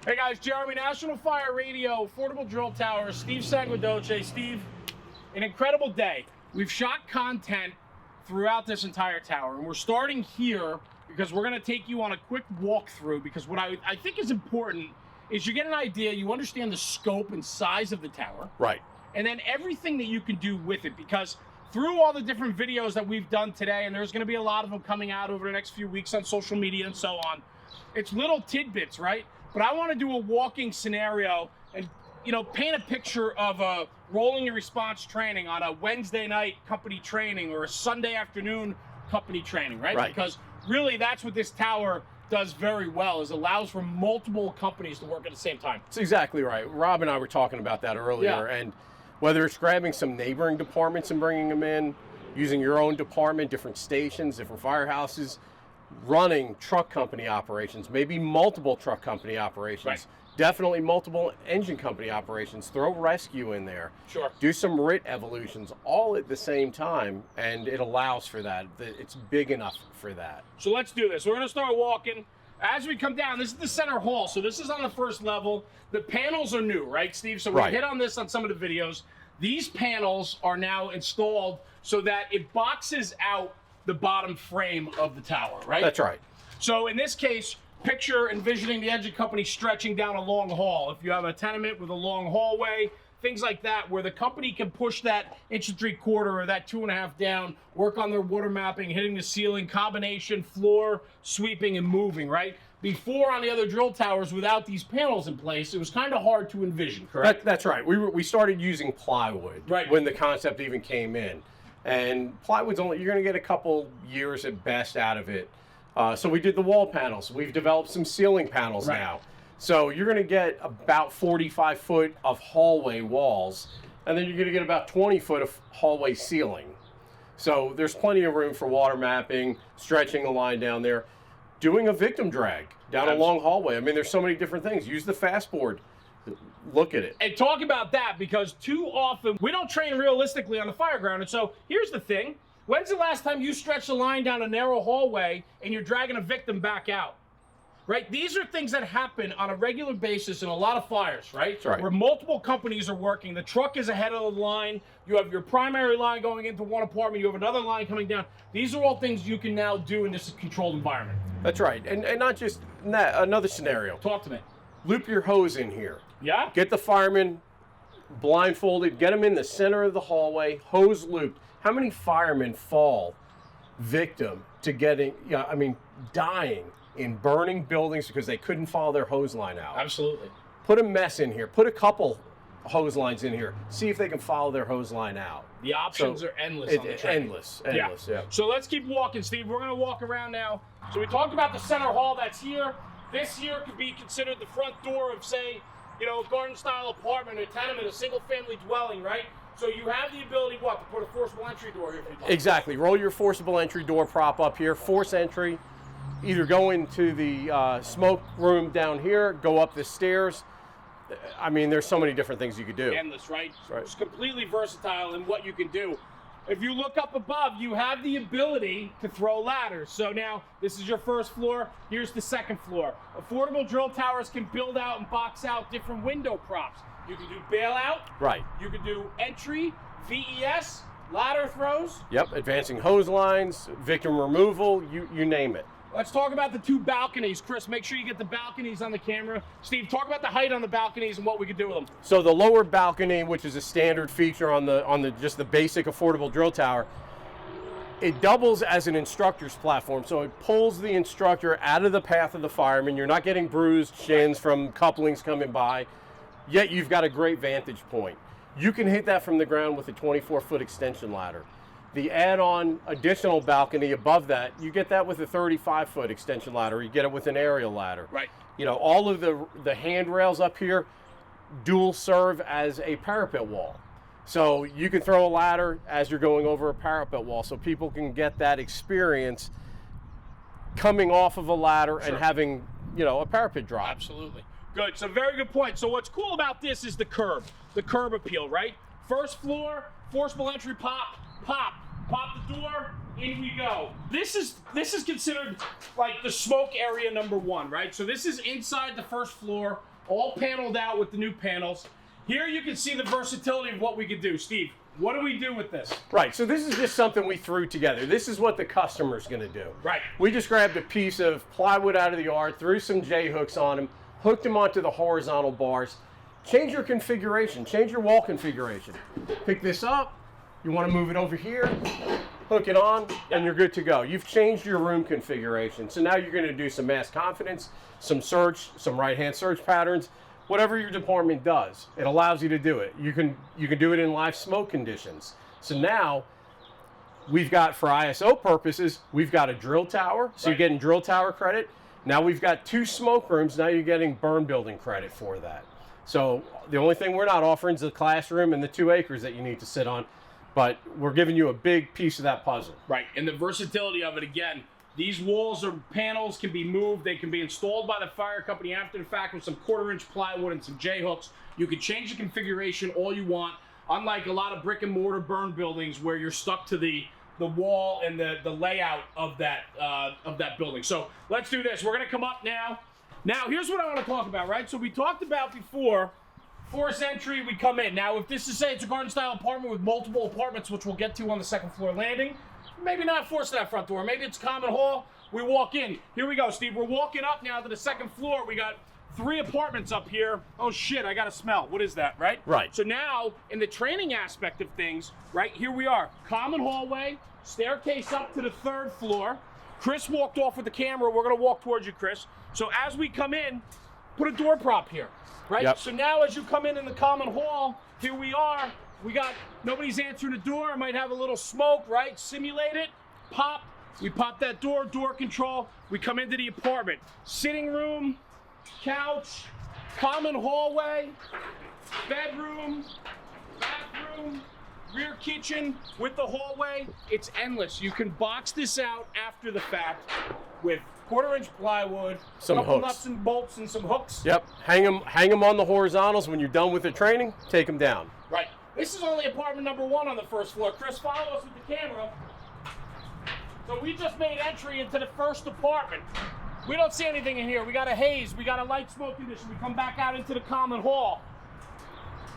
Hey guys, Jeremy, National Fire Radio, Affordable Drill Tower, Steve Sanguidoce. Steve, an incredible day. We've shot content throughout this entire tower, and we're starting here because we're going to take you on a quick walkthrough, because what I think is important is you get an idea, you understand the scope and size of the tower. Right. And then everything that you can do with it, because through all the different videos that we've done today, and there's going to be a lot of them coming out over the next few weeks on social media and so on, it's little tidbits, right? But I want to do a walking scenario and, you know, paint a picture of a rolling and response training on a Wednesday night company training or a Sunday afternoon company training, right? Right. Because really that's what this tower does very well, is allows for multiple companies to work at the same time. That's exactly right. Rob and I were talking about that earlier, and whether it's grabbing some neighboring departments and bringing them in, using your own department, different stations, different firehouses, running truck company operations, maybe multiple truck company operations, right. Definitely multiple engine company operations, throw rescue in there, Sure. do some RIT evolutions all at the same time, and it allows for that. It's big enough for that. So let's do this. We're going to start walking. As we come down, this is the center hall, so this is on the first level. The panels are new, right, Steve? So we hit on this on some of the videos. These panels are now installed so that it boxes out the bottom frame of the tower, right? That's right. So in this case, picture envisioning the engine company stretching down a long hall. If you have a tenement with a long hallway, things like that, where the company can push that 1 3/4 or that 2.5 down, work on their water mapping, hitting the ceiling, combination, floor, sweeping, and moving, right? Before, on the other drill towers, without these panels in place, it was kind of hard to envision, correct? That's right. We started using plywood when the concept even came in. And plywood's only, you're going to get a couple years at best out of it. So we did the wall panels. We've developed some ceiling panels now. So you're going to get about 45 foot of hallway walls, and then you're going to get about 20 foot of hallway ceiling. So there's plenty of room for water mapping, stretching the line down there, doing a victim drag down a long hallway. I mean, there's so many different things. Use the fastboard. Look at it. And talk about that, because too often we don't train realistically on the fire ground. And so here's the thing. When's the last time you stretched a line down a narrow hallway and you're dragging a victim back out? Right? These are things that happen on a regular basis in a lot of fires, right? That's right. Where multiple companies are working. The truck is ahead of the line. You have your primary line going into one apartment. You have another line coming down. These are all things you can now do in this controlled environment. That's right. And not just that, another scenario. Talk to me. Loop your hose in here. Yeah? Get the firemen blindfolded, get them in the center of the hallway, hose looped. How many firemen fall victim to getting, dying in burning buildings because they couldn't follow their hose line out? Absolutely. Put a mess in here. Put a couple hose lines in here. See if they can follow their hose line out. The options are endless on the train. Endless, yeah. So let's keep walking, Steve. We're going to walk around now. So we talked about the center hall that's here. This here could be considered the front door of, say, a garden-style apartment, a tenement, a single-family dwelling, right? So you have the ability, to put a forcible entry door here? Exactly. Roll your forcible entry door prop up here. Force entry. Either go into the smoke room down here, go up the stairs. I mean, there's so many different things you could do. Endless, right? It's completely versatile in what you can do. If you look up above, you have the ability to throw ladders. So now, this is your first floor. Here's the second floor. Affordable drill towers can build out and box out different window props. You can do bailout. Right. You can do entry, VES, ladder throws. Yep, advancing hose lines, victim removal, you name it. Let's talk about the two balconies. Chris, make sure you get the balconies on the camera. Steve, talk about the height on the balconies and what we could do with them. So the lower balcony, which is a standard feature on the just the basic affordable drill tower, it doubles as an instructor's platform. So it pulls the instructor out of the path of the fireman. You're not getting bruised shins from couplings coming by, yet you've got a great vantage point. You can hit that from the ground with a 24-foot extension ladder. The add-on additional balcony above that, you get that with a 35-foot extension ladder. You get it with an aerial ladder. Right. All of the handrails up here dual serve as a parapet wall. So you can throw a ladder as you're going over a parapet wall, so people can get that experience coming off of a ladder and having, a parapet drop. Absolutely. Good. So very good point. So what's cool about this is the curb appeal, right? First floor, forcible entry, pop the door, in we go. This is considered like the smoke area number one, right? So this is inside the first floor. all paneled out with the new panels. Here you can see the versatility of what we could do. Steve, what do we do with this? Right, so this is just something we threw together. This is what the customer's gonna do. Right. We just grabbed a piece of plywood out of the yard, threw some J-hooks on them, hooked them onto the horizontal bars. Change your configuration, change your wall configuration. Pick this up, you wanna move it over here, hook it on, and you're good to go. You've changed your room configuration. So now you're gonna do some mass confidence, some surge, some right-hand surge patterns, whatever your department does. It allows you to do it. You can do it in live smoke conditions. So now, we've got, for ISO purposes, we've got a drill tower, so you're getting drill tower credit. Now we've got 2 smoke rooms, now you're getting burn building credit for that. So the only thing we're not offering is the classroom and the 2 acres that you need to sit on, but we're giving you a big piece of that puzzle. Right, and the versatility of it, again, these walls or panels can be moved. They can be installed by the fire company after the fact with some 1/4-inch plywood and some J-hooks. You can change the configuration all you want, unlike a lot of brick and mortar burn buildings where you're stuck to the wall and the layout of that building. So let's do this. We're gonna come up now. Now, here's what I want to talk about, right? So we talked about before, forced entry, we come in. Now, if this is, say, it's a garden-style apartment with multiple apartments, which we'll get to on the 2nd floor landing, maybe not force that front door. Maybe it's common hall. We walk in. Here we go, Steve. We're walking up now to the 2nd floor. We got 3 apartments up here. Oh, shit, I got a smell. What is that, right? Right. So now, in the training aspect of things, right, here we are. Common hallway, staircase up to the 3rd floor. Chris walked off with the camera. We're going to walk towards you, Chris. So as we come in, put a door prop here, right? Yep. So now as you come in the common hall, here we are. We got, nobody's answering the door. I might have a little smoke, right? Simulate it, pop. We pop that door control. We come into the apartment. Sitting room, couch, common hallway, bedroom, bathroom, rear kitchen with the hallway. It's endless. You can box this out after the fact with 1/4-inch plywood, some couple hooks, nuts and bolts, and some hooks. Yep, hang them on the horizontals. When you're done with the training, take them down. Right. This is only apartment number 1 on the 1st floor. Chris, follow us with the camera. So we just made entry into the 1st apartment. We don't see anything in here. We got a haze. We got a light smoke condition. We come back out into the common hall.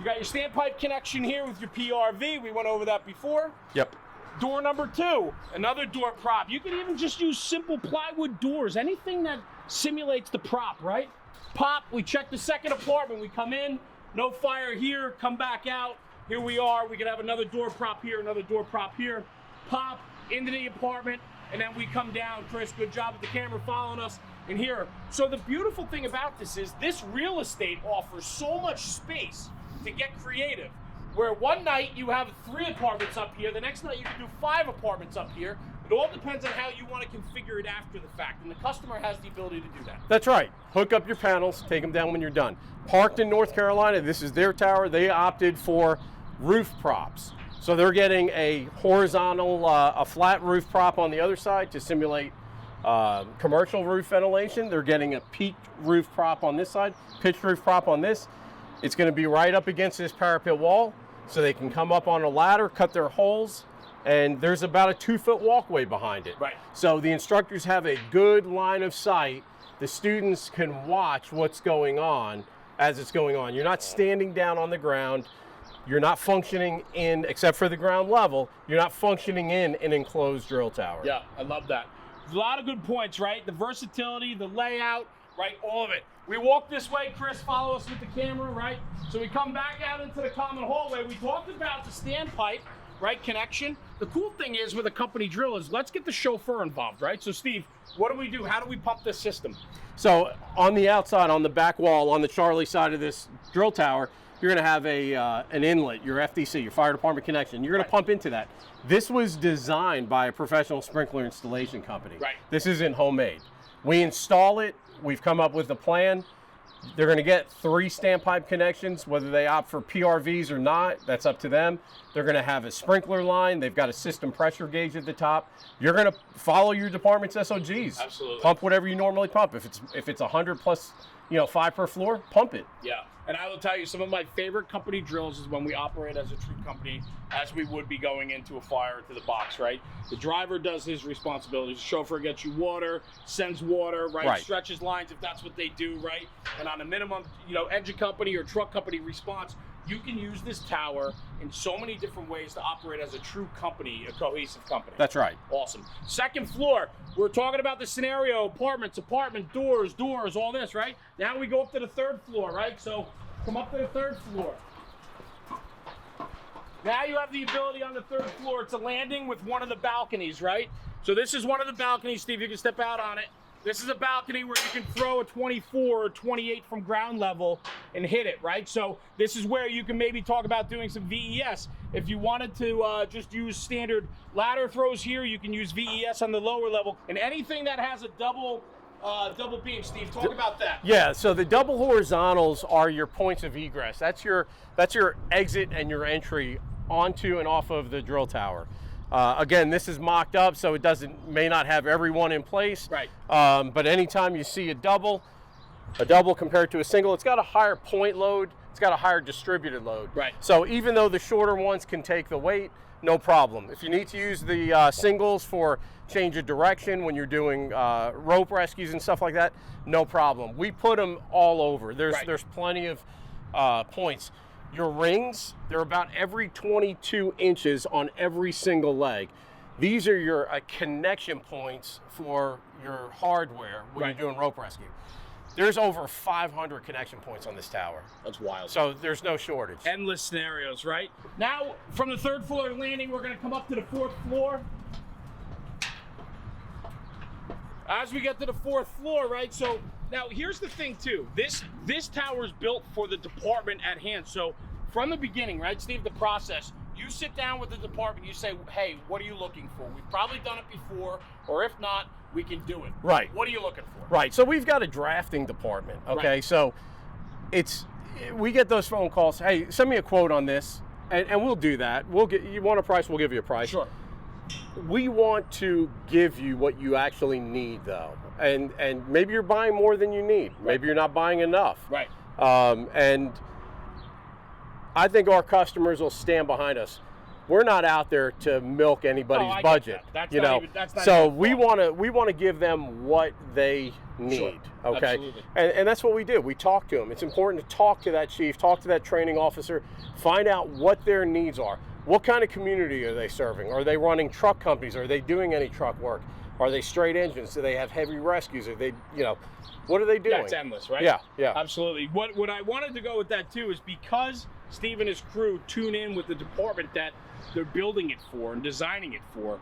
You got your standpipe connection here with your PRV. We went over that before. Yep. Door number 2, another door prop. You can even just use simple plywood doors, anything that simulates the prop, right? Pop, we check the 2nd apartment. We come in, no fire here, come back out. Here we are. We could have another door prop here, another door prop here. Pop into the apartment, and then we come down. Chris, good job with the camera following us in here. So the beautiful thing about this is this real estate offers so much space to get creative. Where one night you have 3 apartments up here, the next night you can do 5 apartments up here. It all depends on how you want to configure it after the fact, and the customer has the ability to do that. That's right. Hook up your panels, take them down when you're done. Parked in North Carolina, this is their tower. They opted for roof props. So they're getting a horizontal, a flat roof prop on the other side to simulate commercial roof ventilation. They're getting a peaked roof prop on this side, pitched roof prop on this. It's going to be right up against this parapet wall, so they can come up on a ladder, cut their holes, and there's about a 2-foot walkway behind it. Right. So the instructors have a good line of sight. The students can watch what's going on as it's going on. You're not standing down on the ground. You're not functioning in, except for the ground level, you're not functioning in an enclosed drill tower. Yeah, I love that. A lot of good points, right? The versatility, the layout, right? All of it. We walk this way, Chris, follow us with the camera, right? So we come back out into the common hallway. We talked about the standpipe, right, connection. The cool thing is with a company drill is let's get the chauffeur involved, right? So Steve, what do we do? How do we pump this system? So on the outside, on the back wall, on the Charlie side of this drill tower, you're going to have an inlet, your FDC, your fire department connection. You're going to pump into that. This was designed by a professional sprinkler installation company. Right. This isn't homemade. We install it. We've come up with a plan. They're going to get 3 standpipe connections, whether they opt for PRVs or not. That's up to them. They're going to have a sprinkler line. They've got a system pressure gauge at the top. You're going to follow your department's SOGs. Absolutely. Pump whatever you normally pump. If it's 100 plus 5 per floor, pump it. Yeah. And I will tell you, some of my favorite company drills is when we operate as a true company, as we would be going into a fire to the box, right? The driver does his responsibilities. The chauffeur gets you water, sends water, right? Stretches lines if that's what they do, right? And on a minimum, engine company or truck company response, you can use this tower in so many different ways to operate as a true company, a cohesive company. That's right. Awesome. Second floor, we're talking about the scenario, apartment, doors, all this, right? Now we go up to the third floor, right? So come up to the third floor. Now you have the ability on the third floor. It's a landing with one of the balconies, right? So this is one of the balconies, Steve. You can step out on it. This is a balcony where you can throw a 24 or 28 from ground level and hit it, right? So this is where you can maybe talk about doing some VES. If you wanted to just use standard ladder throws here, you can use VES on the lower level. And anything that has a double beam, Steve, talk about that. Yeah, so the double horizontals are your points of egress. That's your exit and your entry onto and off of the drill tower. Again, this is mocked up, so it may not have everyone in place. Right. But anytime you see a double compared to a single, it's got a higher point load. It's got a higher distributed load. Right. So even though the shorter ones can take the weight, no problem. If you need to use the singles for change of direction when you're doing rope rescues and stuff like that, no problem. We put them all over. There's plenty of points. Your rings, they're about every 22 inches on every single leg. These are your connection points for your hardware when you're doing rope rescue. There's over 500 connection points on this tower. That's wild. So there's no shortage. Endless scenarios, right? Now, from the third floor landing, we're gonna come up to the fourth floor. As we get to the fourth floor, right? So now here's the thing too. This tower is built for the department at hand. So from the beginning, right, Steve, the process, you sit down with the department, you say, hey, what are you looking for? We've probably done it before, or if not, we can do it. Right. What are you looking for? Right. So we've got a drafting department. Okay. Right. So we get those phone calls. Hey, send me a quote on this, and we'll do that. You want a price? We'll give you a price. Sure. We want to give you what you actually need, though, and maybe you're buying more than you need. Right. Maybe you're not buying enough. Right. And I think our customers will stand behind us. We're not out there to milk anybody's budget. That's not so we want to give them what they need. Sure. Okay. Absolutely. And that's what we do. We talk to them. It's important to talk to that chief, talk to that training officer, find out what their needs are. What kind of community are they serving? Are they running truck companies? Are they doing any truck work? Are they straight engines? Do they have heavy rescues? Are they, what are they doing? Yeah, it's endless, right? Yeah. Absolutely. What I wanted to go with that too is because Steve and his crew tune in with the department that they're building it for and designing it for.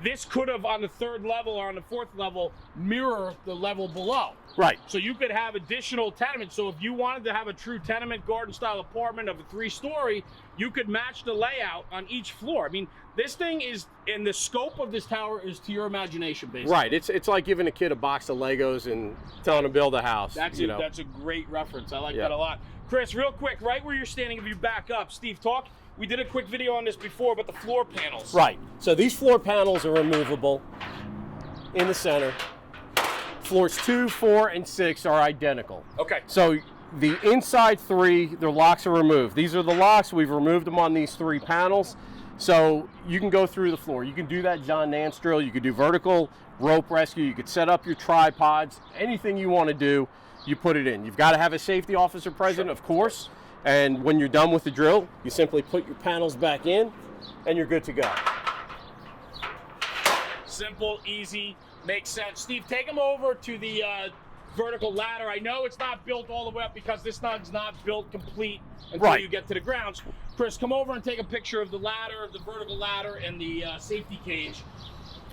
This could have on the third level or on the fourth level mirror the level below. Right. So you could have additional tenements. So if you wanted to have a true tenement garden style apartment of a 3-story, you could match the layout on each floor. I mean, this thing is, and the scope of this tower is to your imagination, basically. Right. It's like giving a kid a box of Legos and telling him to build a house. That's a great reference. I like that a lot. Chris, real quick, right where you're standing, if you back up, Steve, talk. We did a quick video on this before, but the floor panels. Right. So these floor panels are removable in the center. Floors 2, 4, and 6 are identical. Okay. So the inside 3, the locks are removed. These are the locks. We've removed them on these 3 panels. So you can go through the floor. You can do that John Nance drill. You could do vertical rope rescue. You could set up your tripods. Anything you want to do, you put it in. You've got to have a safety officer present, of course. And when you're done with the drill, you simply put your panels back in and you're good to go. Simple, easy, makes sense. Steve, take them over to the vertical ladder. I know it's not built all the way up because this thing's not built complete until you get to the grounds. Chris, come over and take a picture of the ladder, the vertical ladder, and the safety cage.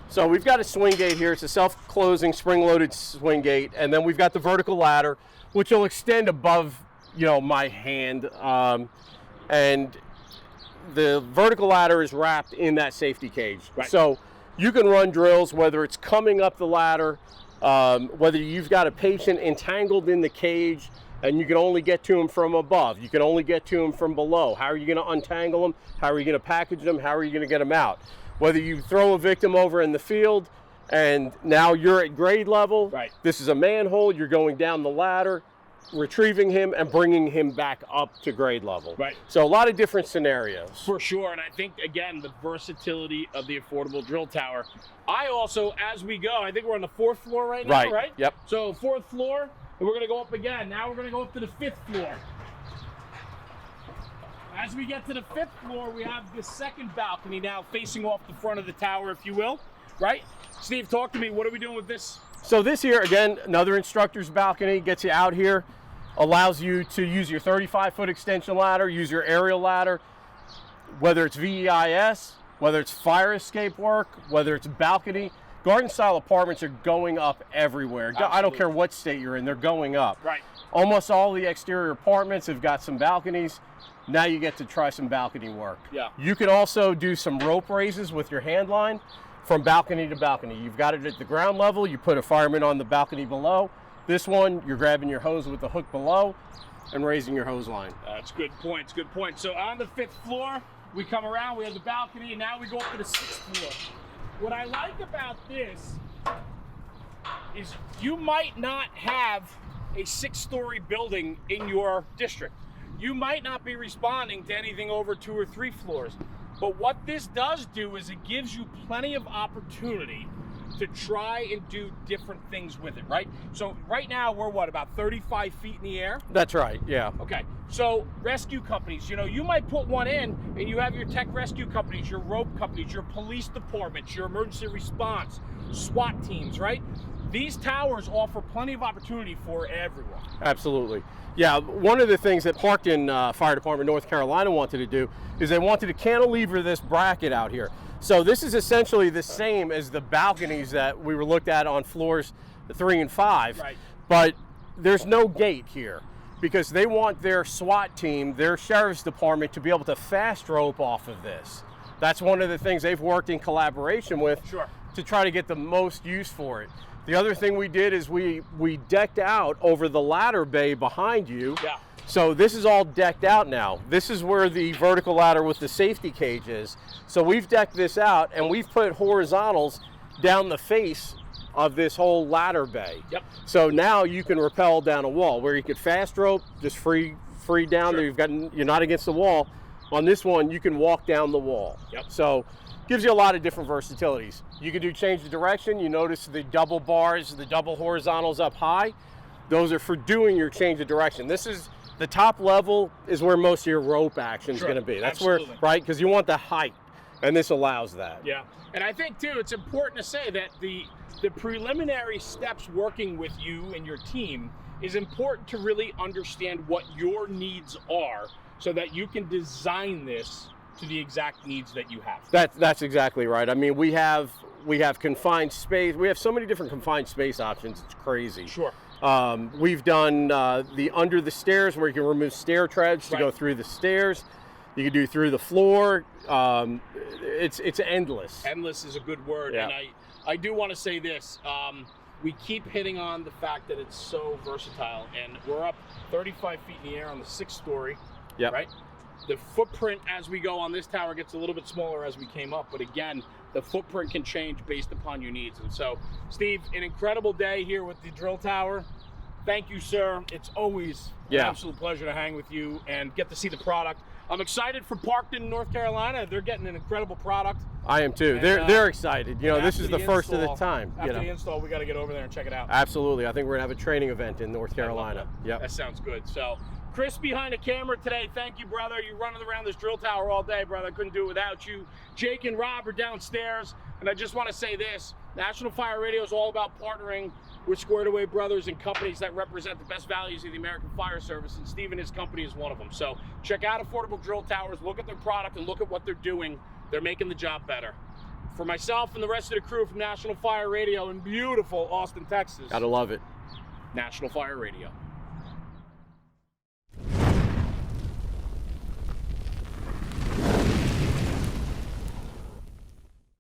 So we've got a swing gate here. It's a self-closing, spring-loaded swing gate. And then we've got the vertical ladder, which will extend above my hand, and the vertical ladder is wrapped in that safety cage. Right. So you can run drills, whether it's coming up the ladder, whether you've got a patient entangled in the cage and you can only get to them from above, you can only get to them from below. How are you going to untangle them? How are you going to package them? How are you going to get them out? Whether you throw a victim over in the field and now you're at grade level. Right. This is a manhole. You're going down the ladder, retrieving him and bringing him back up to grade level. Right. So a lot of different scenarios. For sure, and I think, again, the versatility of the affordable drill tower. I also, as we go, I think we're on the 4th floor right now, right? Yep. So 4th floor, and we're gonna go up again. Now we're gonna go up to the 5th floor. As we get to the 5th floor, we have this second balcony now facing off the front of the tower, if you will, right? Steve, talk to me, what are we doing with this? So this here, again, another instructor's balcony, gets you out here, allows you to use your 35-foot extension ladder, use your aerial ladder, whether it's VEIS, whether it's fire escape work, whether it's balcony. Garden-style apartments are going up everywhere. Absolutely. I don't care what state you're in, they're going up. Right. Almost all the exterior apartments have got some balconies. Now you get to try some balcony work. Yeah. You can also do some rope raises with your hand line from balcony to balcony. You've got it at the ground level, you put a fireman on the balcony below. This one, you're grabbing your hose with the hook below and raising your hose line. That's good points, good point. So on the 5th floor, we come around, we have the balcony, and now we go up to the 6th floor. What I like about this is you might not have a 6-story building in your district. You might not be responding to anything over 2 or 3 floors. But what this does do is it gives you plenty of opportunity to try and do different things with it, right? So right now we're what, about 35 feet in the air? That's right, yeah. Okay, so rescue companies, you know, you might put one in and you have your tech rescue companies, your rope companies, your police departments, your emergency response, SWAT teams, right? These towers offer plenty of opportunity for everyone. Absolutely. Yeah, one of the things that Parkton Fire Department, North Carolina wanted to do is they wanted to cantilever this bracket out here. So this is essentially the same as the balconies that we were looked at on floors 3 and 5. Right. But there's no gate here because they want their SWAT team, their sheriff's department to be able to fast rope off of this. That's one of the things they've worked in collaboration with to try to get the most use for it. The other thing we did is we decked out over the ladder bay behind you. Yeah. So this is all decked out now. This is where the vertical ladder with the safety cage is. So we've decked this out and we've put horizontals down the face of this whole ladder bay. Yep. So now you can rappel down a wall where you could fast rope, just free down there. You're not against the wall. On this one, you can walk down the wall. Yep. So gives you a lot of different versatilities. You can do change the direction. You notice the double bars, the double horizontals up high. Those are for doing your change of direction. This is the top level is where most of your rope action is going to be. That's Absolutely. where, right? Because you want the height, and this allows that. Yeah, and I think too, it's important to say that the preliminary steps working with you and your team is important to really understand what your needs are so that you can design this to the exact needs that you have. That's exactly right. I mean, we have confined space. We have so many different confined space options. It's crazy. Sure. We've done the under the stairs where you can remove stair treads to go through the stairs. You can do through the floor. It's endless. Endless is a good word. Yeah. And I do want to say this. We keep hitting on the fact that it's so versatile, and we're up 35 feet in the air on the 6th story. Yep. Right? The footprint as we go on this tower gets a little bit smaller as we came up, but again, the footprint can change based upon your needs. And so, Steve, an incredible day here with the drill tower. Thank you, sir. It's always an absolute pleasure to hang with you and get to see the product. I'm excited for Parkton, North Carolina. They're getting an incredible product. I am too. And, they're excited. You know, this is the first of the time. After the install, we got to get over there and check it out. Absolutely. I think we're gonna have a training event in North Carolina. Yeah, that sounds good. So, Chris behind the camera today, thank you, brother. You're running around this drill tower all day, brother. I couldn't do it without you. Jake and Rob are downstairs, and I just want to say this. National Fire Radio is all about partnering with Squared Away Brothers and companies that represent the best values of the American Fire Service, and Steve and his company is one of them. So check out Affordable Drill Towers, look at their product, and look at what they're doing. They're making the job better. For myself and the rest of the crew from National Fire Radio in beautiful Austin, Texas. Gotta love it. National Fire Radio.